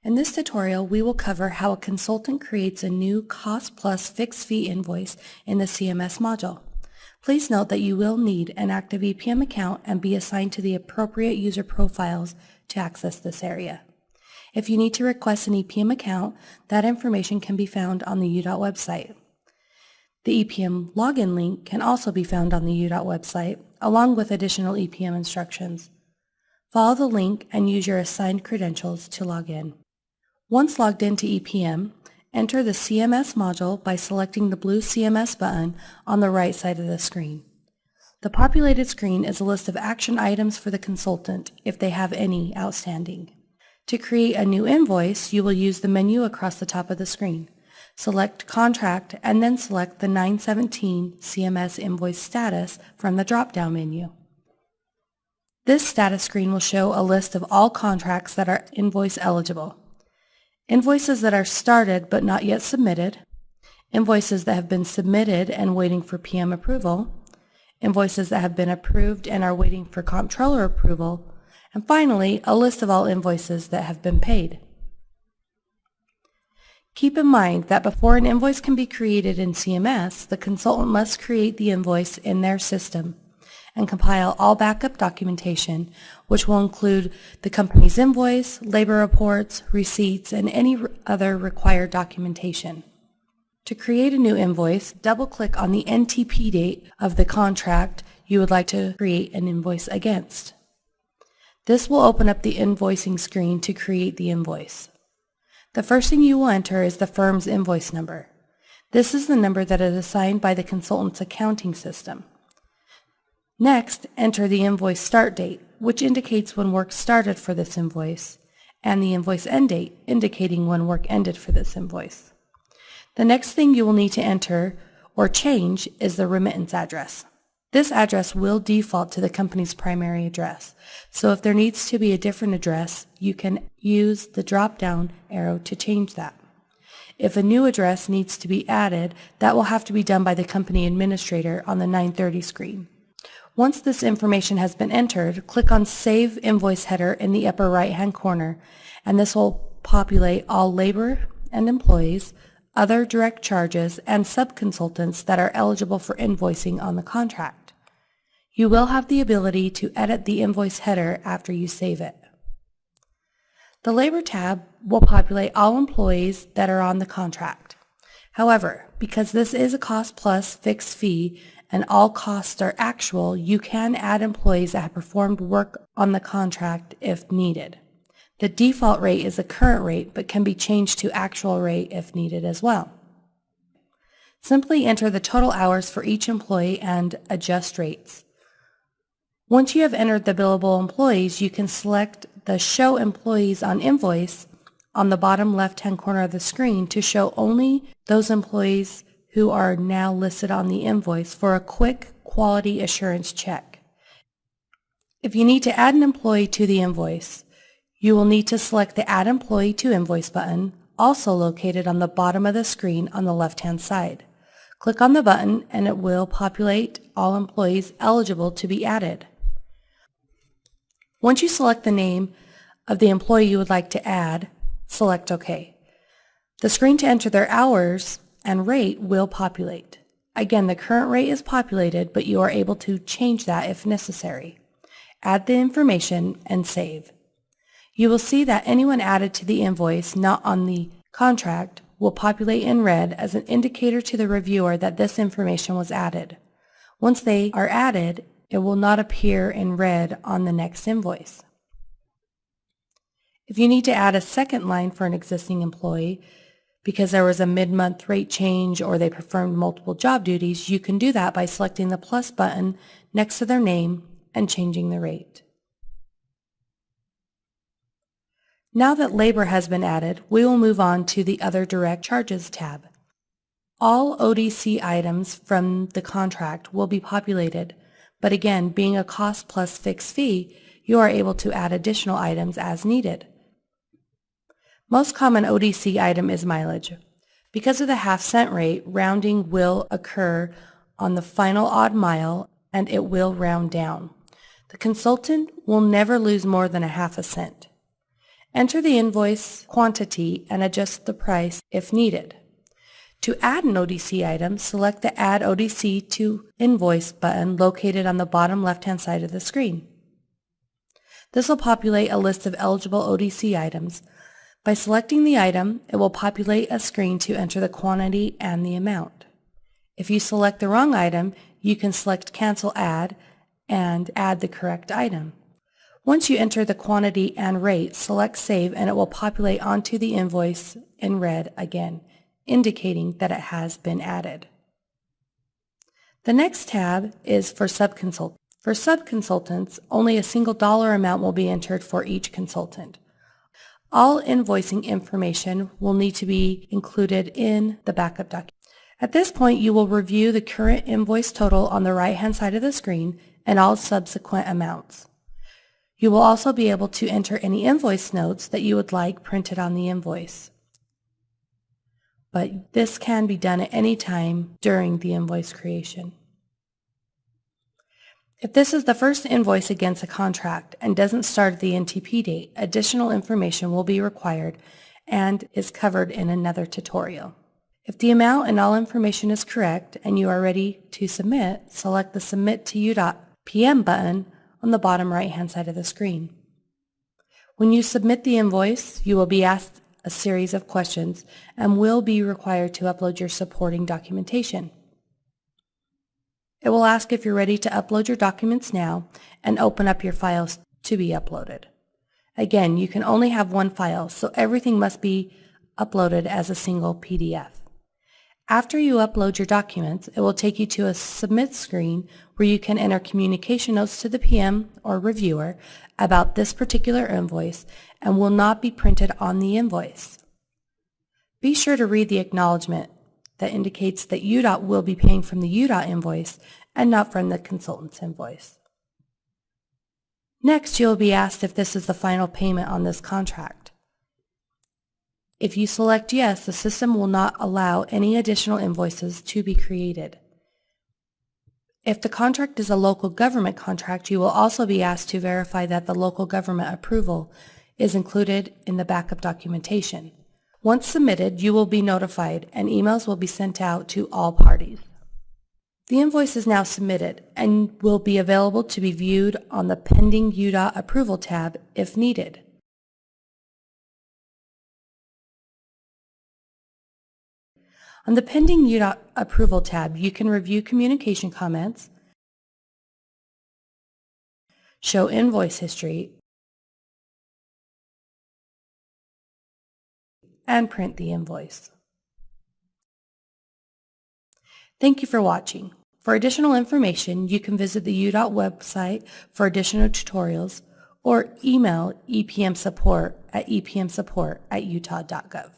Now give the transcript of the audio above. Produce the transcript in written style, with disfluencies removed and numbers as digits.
In this tutorial, we will cover how a consultant creates a new cost plus fixed fee invoice in the CMS module. Please note that you will need an active EPM account and be assigned to the appropriate user profiles to access this area. If you need to request an EPM account, that information can be found on the UDOT website. The EPM login link can also be found on the UDOT website, along with additional EPM instructions. Follow the link and use your assigned credentials to log in. Once logged into EPM, enter the CMS module by selecting the blue CMS button on the right side of the screen. The populated screen is a list of action items for the consultant if they have any outstanding. To create a new invoice, you will use the menu across the top of the screen. Select Contract and then select the 917 CMS Invoice Status from the drop-down menu. This status screen will show a list of all contracts that are invoice eligible. Invoices that are started but not yet submitted, invoices that have been submitted and waiting for PM approval, invoices that have been approved and are waiting for comptroller approval, and finally, a list of all invoices that have been paid. Keep in mind that before an invoice can be created in CMS, the consultant must create the invoice in their system and compile all backup documentation, which will include the company's invoice, labor reports, receipts, and any other required documentation. To create a new invoice, double-click on the NTP date of the contract you would like to create an invoice against. This will open up the invoicing screen to create the invoice. The first thing you will enter is the firm's invoice number. This is the number that is assigned by the consultant's accounting system. Next, enter the invoice start date, which indicates when work started for this invoice, and the invoice end date, indicating when work ended for this invoice. The next thing you will need to enter or change is the remittance address. This address will default to the company's primary address, so if there needs to be a different address, you can use the drop-down arrow to change that. If a new address needs to be added, that will have to be done by the company administrator on the 930 screen. Once this information has been entered, click on Save Invoice Header in the upper right-hand corner, and this will populate all labor and employees, other direct charges, and subconsultants that are eligible for invoicing on the contract. You will have the ability to edit the invoice header after you save it. The Labor tab will populate all employees that are on the contract. However, because this is a cost plus fixed fee and all costs are actual, you can add employees that have performed work on the contract if needed. The default rate is the current rate but can be changed to actual rate if needed as well. Simply enter the total hours for each employee and adjust rates. Once you have entered the billable employees, you can select the Show Employees on Invoice on the bottom left-hand corner of the screen to show only those employees who are now listed on the invoice for a quick quality assurance check. If you need to add an employee to the invoice, you will need to select the Add Employee to Invoice button, also located on the bottom of the screen on the left-hand side. Click on the button and it will populate all employees eligible to be added. Once you select the name of the employee you would like to add, select OK. The screen to enter their hours and rate will populate. Again, the current rate is populated, but you are able to change that if necessary. Add the information and save. You will see that anyone added to the invoice not on the contract will populate in red as an indicator to the reviewer that this information was added. Once they are added, it will not appear in red on the next invoice. If you need to add a second line for an existing employee because there was a mid-month rate change or they performed multiple job duties, you can do that by selecting the plus button next to their name and changing the rate. Now that labor has been added, we will move on to the Other Direct Charges tab. All ODC items from the contract will be populated, but again, being a cost plus fixed fee, you are able to add additional items as needed. Most common ODC item is mileage. Because of the half-cent rate, rounding will occur on the final odd mile and it will round down. The consultant will never lose more than a half a cent. Enter the invoice quantity and adjust the price if needed. To add an ODC item, select the Add ODC to Invoice button located on the bottom left-hand side of the screen. This will populate a list of eligible ODC items. By selecting the item, it will populate a screen to enter the quantity and the amount. If you select the wrong item, you can select Cancel Add and add the correct item. Once you enter the quantity and rate, select Save and it will populate onto the invoice in red again, indicating that it has been added. The next tab is for subconsultants. For subconsultants, only a single dollar amount will be entered for each consultant. All invoicing information will need to be included in the backup document. At this point, you will review the current invoice total on the right-hand side of the screen and all subsequent amounts. You will also be able to enter any invoice notes that you would like printed on the invoice. But this can be done at any time during the invoice creation. If this is the first invoice against a contract and doesn't start at the NTP date, additional information will be required and is covered in another tutorial. If the amount and all information is correct and you are ready to submit, select the Submit to UDOT PM button on the bottom right-hand side of the screen. When you submit the invoice, you will be asked a series of questions and will be required to upload your supporting documentation. It will ask if you're ready to upload your documents now and open up your files to be uploaded. Again, you can only have one file, so everything must be uploaded as a single PDF. After you upload your documents, it will take you to a Submit screen where you can enter communication notes to the PM or reviewer about this particular invoice and will not be printed on the invoice. Be sure to read the acknowledgement that indicates that UDOT will be paying from the UDOT invoice and not from the consultant's invoice. Next, you'll be asked if this is the final payment on this contract. If you select yes, the system will not allow any additional invoices to be created. If the contract is a local government contract, you will also be asked to verify that the local government approval is included in the backup documentation. Once submitted, you will be notified and emails will be sent out to all parties. The invoice is now submitted and will be available to be viewed on the Pending UDOT Approval tab if needed. On the Pending UDOT Approval tab, you can review communication comments, show invoice history, and print the invoice. Thank you for watching. For additional information, you can visit the UDOT website for additional tutorials or email EPM support at epmsupport@utah.gov.